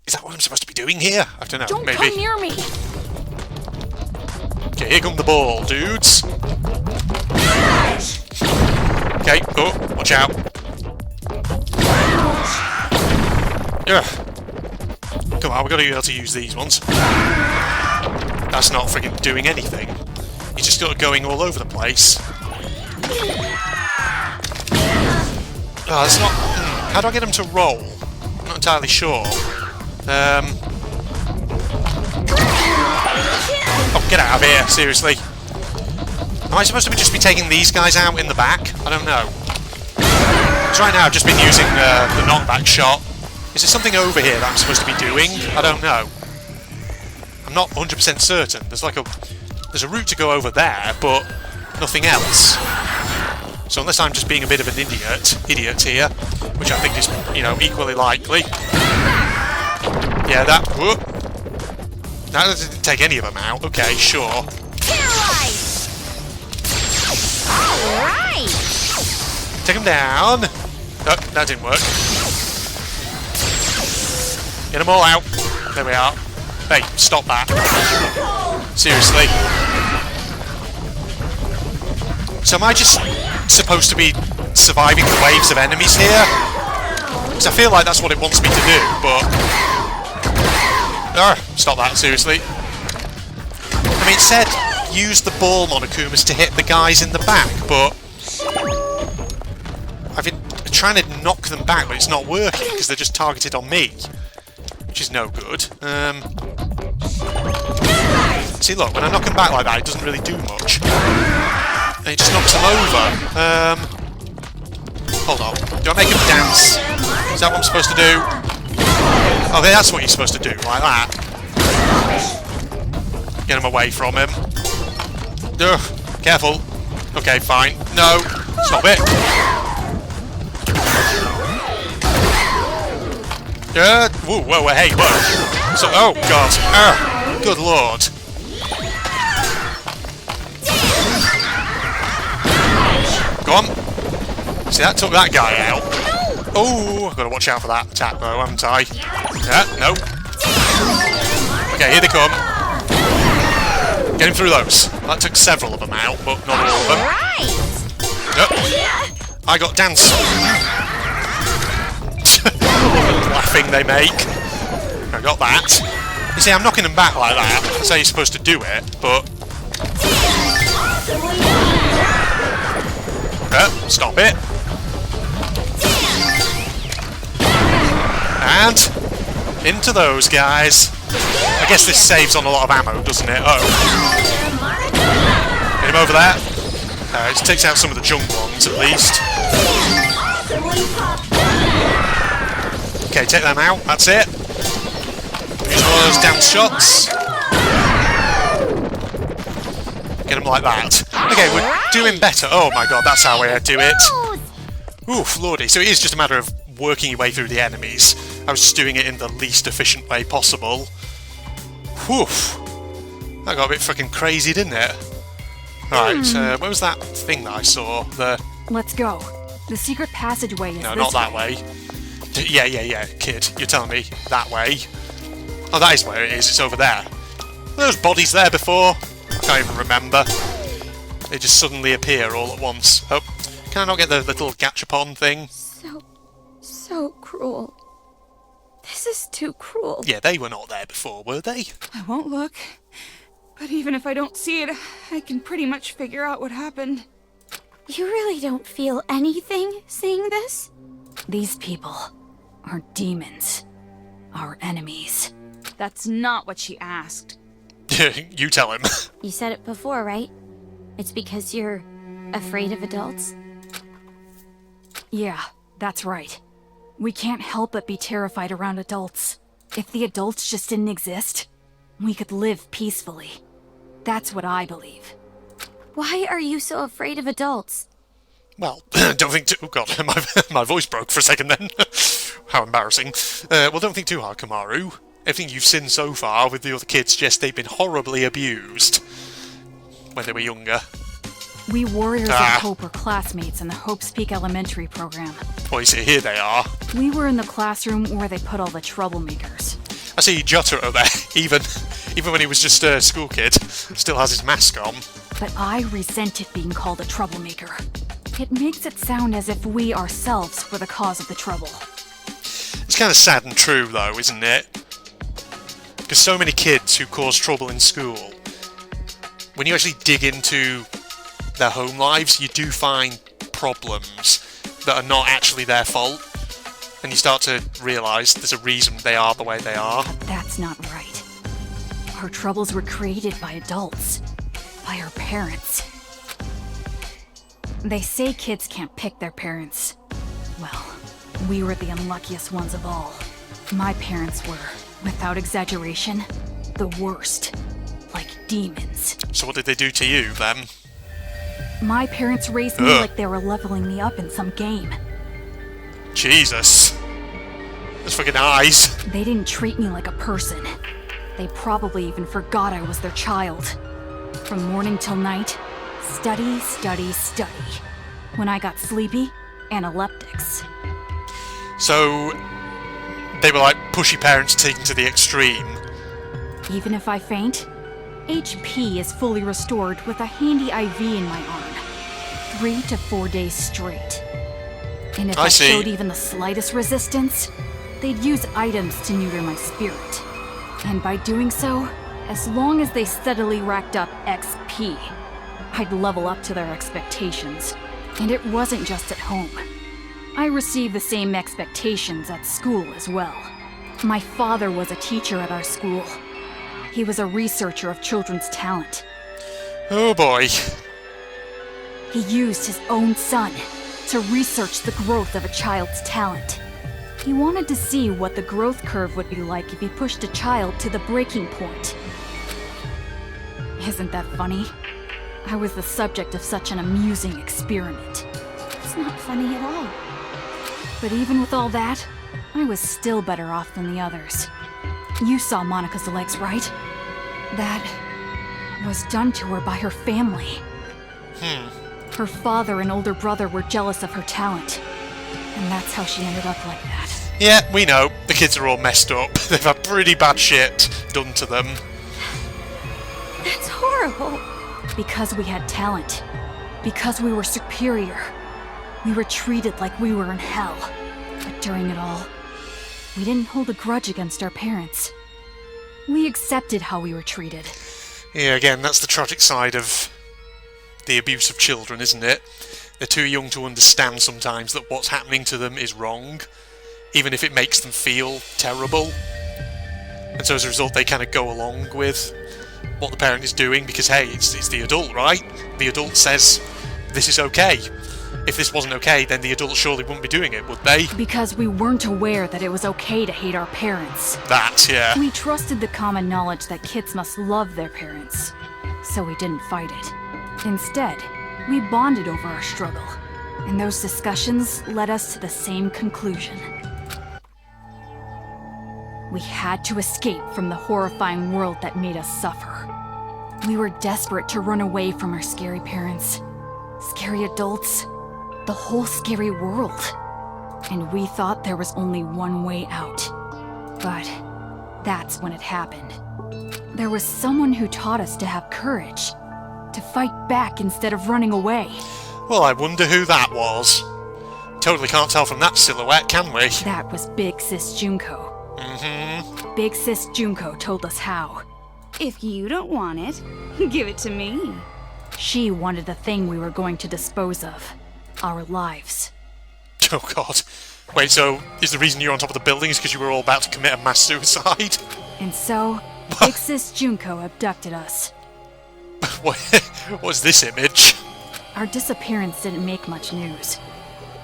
Is that what I'm supposed to be doing here? I don't know, Don't maybe. come near me! Okay, here come the ball, dudes. Okay, oh, watch out. Ugh. Come on, we've got to be able to use these ones. That's not friggin' doing anything. He's just sort of going all over the place. Oh, that's not... How do I get him to roll? I'm not entirely sure. Oh, get out of here, seriously. Am I supposed to just be taking these guys out in the back? I don't know. Because right now I've just been using the knockback shot. Is there something over here that I'm supposed to be doing? I don't know. I'm not 100% certain. There's a route to go over there, but nothing else. So unless I'm just being a bit of an idiot here, which I think is, you know, equally likely. Yeah, that... Whoop. That didn't take any of them out. Okay, sure. Alright! Take them down. Oh, that didn't work. Get them all out. There we are. Hey, stop that. Seriously. So am I just supposed to be surviving the waves of enemies here? Because I feel like that's what it wants me to do, but... stop that, seriously. I mean, it said use the ball Monokumas to hit the guys in the back, but... I've been trying to knock them back, but it's not working, because they're just targeted on me. Which is no good. See, look, when I knock them back like that, it doesn't really do much. And it just knocks them over. Hold on. Do I make them dance? Is that what I'm supposed to do? Oh, that's what you're supposed to do, like that. Get him away from him. Ugh, careful. Okay, fine. No, stop it. Whoa, whoa, hey, whoa. So, oh, God. Good lord. Go on. See, that took that guy out. Oh, I've got to watch out for that attack, though, haven't I? No. Okay, here they come. Get him through those. That took several of them out, but not all of them. Nope. I got dance. Laughing they make. I got that. You see, I'm knocking them back like that. That's how you're supposed to do it, but... Stop it. And into those guys. I guess this saves on a lot of ammo, doesn't it? Uh-oh. Get him over there. It takes out some of the junk ones, at least. Okay, take them out. That's it. Use one of those dance shots. Get them like that. Okay, we're doing better. Oh my god, that's how I do it. Oof, lordy. So it is just a matter of working your way through the enemies. I was just doing it in the least efficient way possible. Woof. That got a bit fucking crazy, didn't it? Right, where was that thing that I saw? Let's go. The secret passageway is No, not that way. Yeah, kid. You're telling me that way. Oh, that is where it is. It's over there. Were those bodies there before? I can't even remember. They just suddenly appear all at once. Oh, can I not get the little gachapon thing? So cruel. This is too cruel. Yeah, they were not there before, were they? I won't look. But even if I don't see it, I can pretty much figure out what happened. You really don't feel anything seeing this? These people are demons. Our enemies. That's not what she asked. You tell him. You said it before, right? It's because you're afraid of adults? Yeah, that's right. We can't help but be terrified around adults. If the adults just didn't exist, we could live peacefully. That's what I believe. Why are you so afraid of adults? Well, don't think too... Oh god, my voice broke for a second then. How embarrassing. Well, don't think too hard, Kamaru. Everything you've seen so far with the other kids suggests they've been horribly abused when they were younger. We Warriors of Hope were classmates in the Hope's Peak Elementary program. Well, you see, here they are. We were in the classroom where they put all the troublemakers. I see Jotaro there, even when he was just a school kid, still has his mask on. But I resent it being called a troublemaker. It makes it sound as if we ourselves were the cause of the trouble. It's kind of sad and true, though, isn't it? Because so many kids who cause trouble in school, when you actually dig into their home lives, you do find problems that are not actually their fault. And you start to realise there's a reason they are the way they are. But that's not right. Our troubles were created by adults. By our parents. They say kids can't pick their parents. Well, we were the unluckiest ones of all. My parents were, without exaggeration, the worst. Like demons. So what did they do to you, then? My parents raised me like they were leveling me up in some game. Jesus. Those fucking eyes. They didn't treat me like a person. They probably even forgot I was their child. From morning till night, study, study, study. When I got sleepy, analeptics. So, they were like pushy parents taken to the extreme. Even if I faint, HP is fully restored with a handy IV in my arm. 3 to 4 days straight. And if I showed even the slightest resistance, they'd use items to neuter my spirit. And by doing so, as long as they steadily racked up XP, I'd level up to their expectations. And it wasn't just at home. I received the same expectations at school as well. My father was a teacher at our school. He was a researcher of children's talent. Oh boy. He used his own son to research the growth of a child's talent. He wanted to see what the growth curve would be like if he pushed a child to the breaking point. Isn't that funny? I was the subject of such an amusing experiment. It's not funny at all. But even with all that, I was still better off than the others. You saw Monika's legs, right? That was done to her by her family. Her father and older brother were jealous of her talent. And that's how she ended up like that. Yeah, we know. The kids are all messed up. They've had pretty bad shit done to them. That's horrible. Because we had talent. Because we were superior. We were treated like we were in hell. But during it all, we didn't hold a grudge against our parents. We accepted how we were treated. Yeah, again, that's the tragic side of the abuse of children, isn't it? They're too young to understand sometimes that what's happening to them is wrong, even if it makes them feel terrible. And so as a result, they kind of go along with what the parent is doing because, hey, it's the adult, right? The adult says this is okay. If this wasn't okay, then the adult surely wouldn't be doing it, would they? Because we weren't aware that it was okay to hate our parents. That, yeah. We trusted the common knowledge that kids must love their parents, so we didn't fight it. Instead, we bonded over our struggle, and those discussions led us to the same conclusion. We had to escape from the horrifying world that made us suffer. We were desperate to run away from our scary parents, scary adults, the whole scary world. And we thought there was only one way out. But that's when it happened. There was someone who taught us to have courage, to fight back instead of running away. Well, I wonder who that was. Totally can't tell from that silhouette, can we? That was Big Sis Junko. Big Sis Junko told us how. If you don't want it, give it to me. She wanted the thing we were going to dispose of. Our lives. Oh god. Wait, so is the reason you're on top of the building is because you were all about to commit a mass suicide? And so, Big Sis Junko abducted us. What's this image? Our disappearance didn't make much news.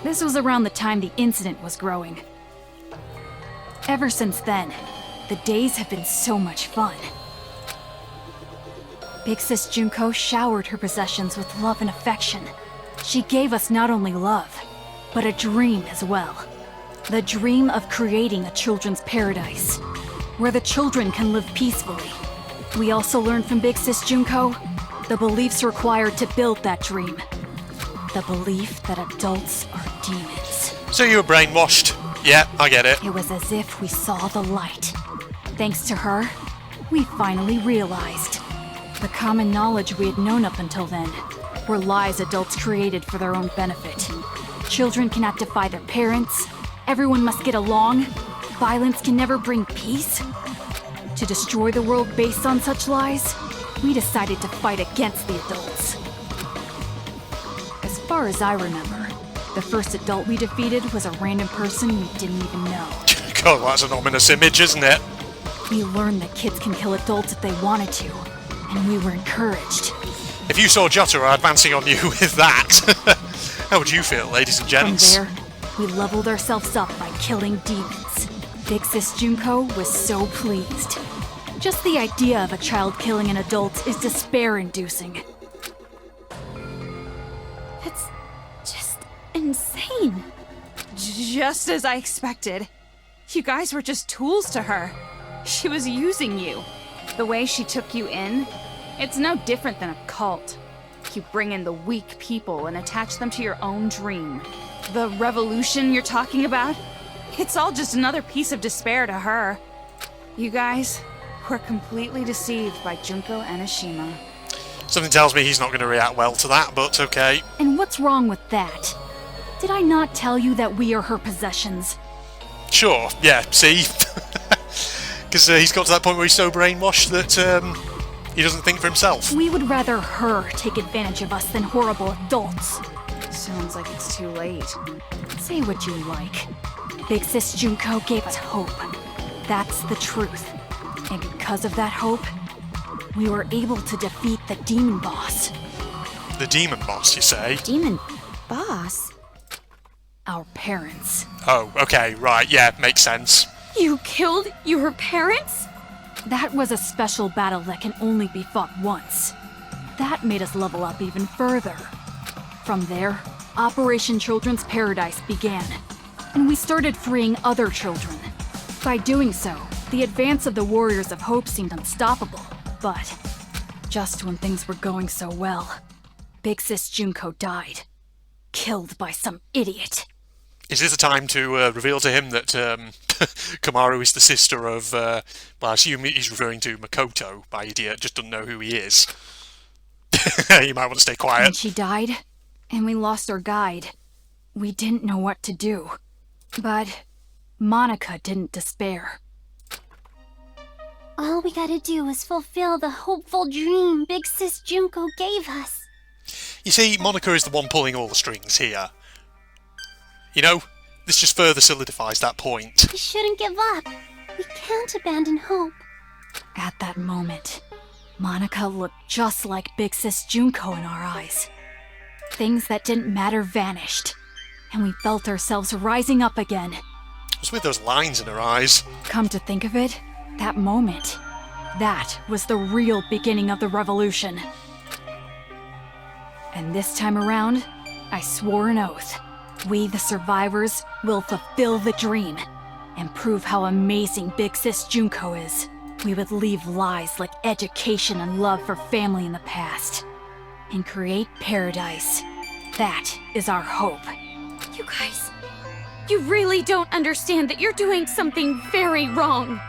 This was around the time the incident was growing. Ever since then, the days have been so much fun. Big Sis Junko showered her possessions with love and affection. She gave us not only love, but a dream as well. The dream of creating a children's paradise, where the children can live peacefully. We also learned from Big Sis Junko the beliefs required to build that dream. The belief that adults are demons. So you were brainwashed. Yeah, I get it. It was as if we saw the light. thanks to her, we finally realized the common knowledge we had known up until then were lies adults created for their own benefit. Children cannot defy their parents, everyone must get along, violence can never bring peace. To destroy the world based on such lies, we decided to fight against the adults. As far as I remember, the first adult we defeated was a random person we didn't even know. God, that's an ominous image, isn't it? We learned that kids can kill adults if they wanted to, and we were encouraged. If you saw Jotaro advancing on you with that, how would you feel, ladies and gents? From there, we leveled ourselves up by killing demons. Big Sis Junko was so pleased. Just the idea of a child killing an adult is despair-inducing. That's just insane. Just as I expected. You guys were just tools to her. She was using you. The way she took you in, it's no different than a cult. You bring in the weak people and attach them to your own dream. The revolution you're talking about, it's all just another piece of despair to her. You guys were completely deceived by Junko and Ashima. Something tells me he's not going to react well to that, but okay. And what's wrong with that? Did I not tell you that we are her possessions? Sure, yeah, see? Because he's got to that point where he's so brainwashed that he doesn't think for himself. We would rather her take advantage of us than horrible adults. Sounds like it's too late. Say what you like. Big Sis Junko gave us hope. That's the truth. And because of that hope, we were able to defeat the demon boss. The demon boss, you say? Demon boss? Our parents. Oh, okay, right, yeah, makes sense. You killed your parents? That was a special battle that can only be fought once. That made us level up even further. From there, Operation Children's Paradise began, and we started freeing other children. By doing so, the advance of the Warriors of Hope seemed unstoppable, but just when things were going so well, Big Sis Junko died. Killed by some idiot. Is this the time to reveal to him that Kamaru is the sister of, well, I assume he's referring to Makoto by idiot, just doesn't know who he is. You might want to stay quiet. When she died, and we lost our guide, we didn't know what to do. But Monica didn't despair. All we gotta do is fulfill the hopeful dream Big Sis Junko gave us. You see, Monica is the one pulling all the strings here. You know, this just further solidifies that point. We shouldn't give up. We can't abandon hope. At that moment, Monica looked just like Big Sis Junko in our eyes. Things that didn't matter vanished, and we felt ourselves rising up again. What's with those lines in her eyes? Come to think of it, that moment, that was the real beginning of the revolution. And this time around, I swore an oath. We, the survivors, will fulfill the dream and prove how amazing Big Sis Junko is. We would leave lies like education and love for family in the past and create paradise. That is our hope. You guys, you really don't understand that you're doing something very wrong.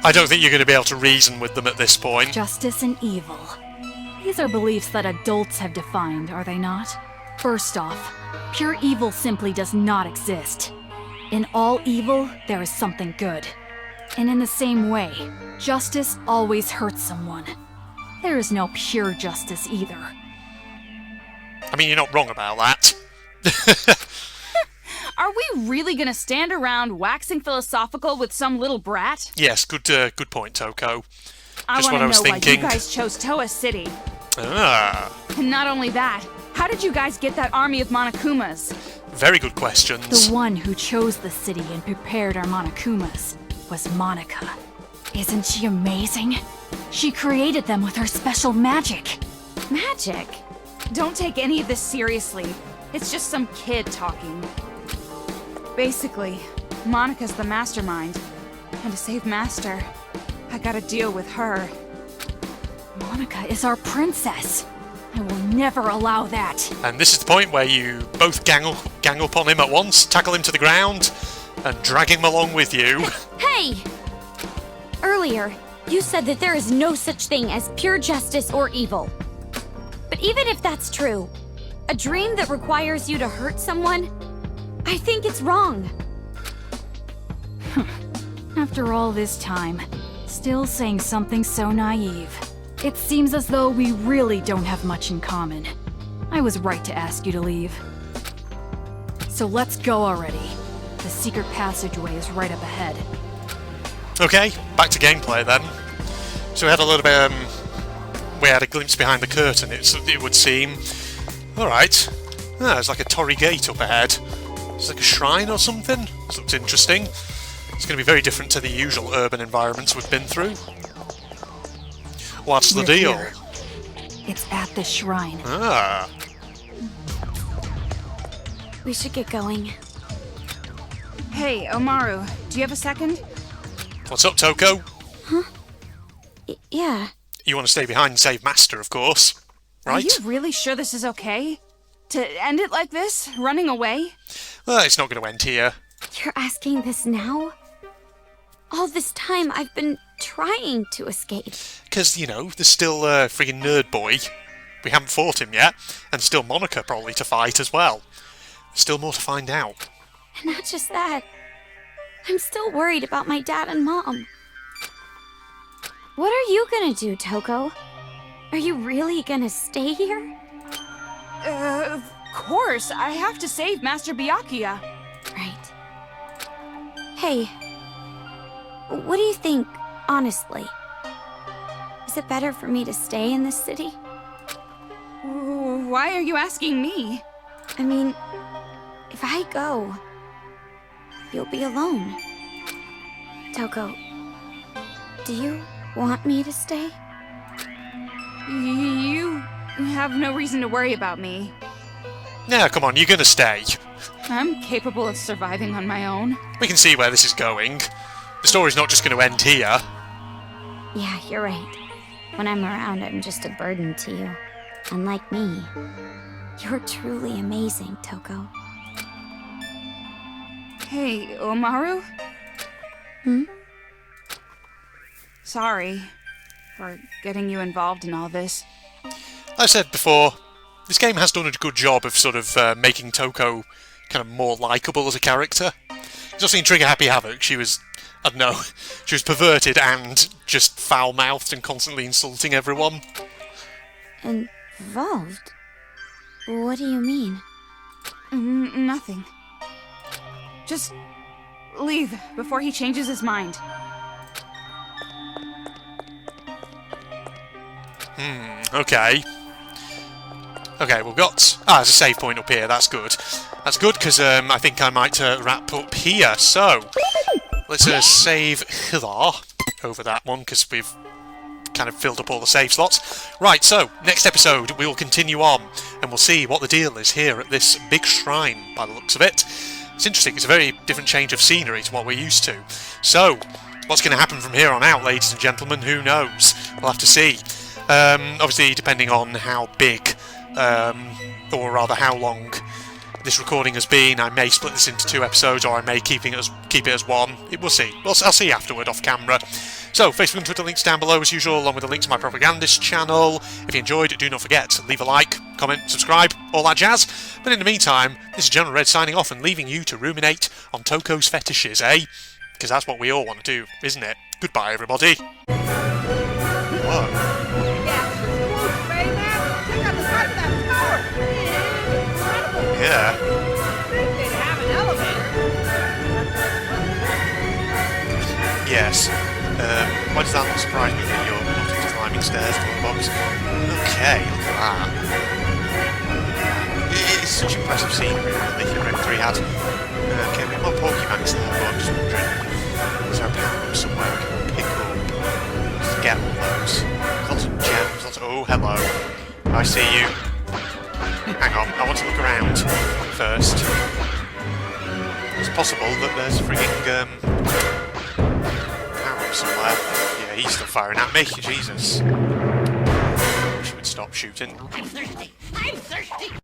I don't think you're going to be able to reason with them at this point. Justice and evil. These are beliefs that adults have defined, are they not? First off, pure evil simply does not exist. In all evil, there is something good. And in the same way, justice always hurts someone. There is no pure justice either. I mean, you're not wrong about that. Are we really gonna stand around waxing philosophical with some little brat? Yes, good point, Toko. I Just want what I to was know why thinking. you guys chose Toa City. Ah, And not only that, how did you guys get that army of Monokumas? very good questions. The one who chose the city and prepared our Monokumas was Monica. Isn't she amazing? She created them with her special magic. Magic? Don't take any of this seriously. It's just some kid talking. Basically, Monica's the mastermind. And to save Master, I gotta deal with her. Monica is our princess. I will never allow that. And this is the point where you both gang up on him at once, tackle him to the ground, and drag him along with you. Hey! Earlier, you said that there is no such thing as pure justice or evil. But even if that's true, a dream that requires you to hurt someone, I think it's wrong. After all this time, still saying something so naive. It seems as though we really don't have much in common. I was right to ask you to leave. So let's go already. The secret passageway is right up ahead. Okay, back to gameplay then. So we had a little bit, we had a glimpse behind the curtain, it would seem. Alright. Ah, there's like a Torii gate up ahead. It's like a shrine or something. This looks interesting. It's going to be very different to the usual urban environments we've been through. What's the deal? Here. It's at the shrine. Ah. We should get going. Hey, Omaru, do you have a second? What's up, Toko? Yeah. You want to stay behind and save Master, of course. Right? Are you really sure this is okay? To end it like this? Running away? Well, it's not going to end here. You're asking this now? All this time I've been trying to escape. Because, you know, there's still friggin' Nerd Boy. We haven't fought him yet. And still Monica probably to fight as well. Still more to find out. And not just that. I'm still worried about my dad and mom. What are you gonna do, Toko? Are you really gonna stay here? Of course. I have to save Master Byakuya. Right. Hey, what do you think, honestly? Is it better for me to stay in this city? Why are you asking me? I mean, if I go, you'll be alone. Toko, do you want me to stay? You have no reason to worry about me. Yeah, come on, you're going to stay. I'm capable of surviving on my own. We can see where this is going. The story's not just going to end here. Yeah, you're right. When I'm around, I'm just a burden to you. Unlike me, you're truly amazing, Toko. Hey, Omaru? Hmm? Sorry for getting you involved in all this. I said before, this game has done a good job of sort of making Toko kind of more likeable as a character. Because I've seen Trigger Happy Havoc, she was, I don't know, she was perverted and just foul-mouthed and constantly insulting everyone. Involved? What do you mean? Nothing. Just leave before he changes his mind. Okay. Okay, we've got... Ah, there's a save point up here, that's good. That's good, because I think I might wrap up here. So, let's save here over that one, because we've kind of filled up all the save slots. Right, so, next episode, we will continue on, and we'll see what the deal is here at this big shrine, by the looks of it. It's interesting, it's a very different change of scenery to what we're used to. So, what's going to happen from here on out, ladies and gentlemen, who knows? We'll have to see. Obviously, depending on how big, or rather how long this recording has been, I may split this into 2 episodes, or I may keep it as one. We'll see. I'll see afterward, off camera. So, Facebook and Twitter links down below as usual, along with the link to my propagandist channel. If you enjoyed, do not forget to leave a like, comment, subscribe, all that jazz. But in the meantime, this is General Red signing off and leaving you to ruminate on Toko's fetishes, eh? Because that's what we all want to do, isn't it? Goodbye, everybody. Whoa. Yeah. They'd have an elevator. Yes. Why does that not surprise me that you're not into climbing stairs to the box? Okay, look at that. It's such impressive scenery, really, that Red 3 had. Okay, we've got Pokemans there, but I'm just wondering, is there a power up somewhere we can pick up? Just to get all those. Lots of gems, lots of... Oh, hello. I see you. Hang on, I want to look around first. It's possible that there's a frigging arrow somewhere. Yeah, he's still firing at me. Jesus. Wish he would stop shooting. I'm thirsty. I'm thirsty.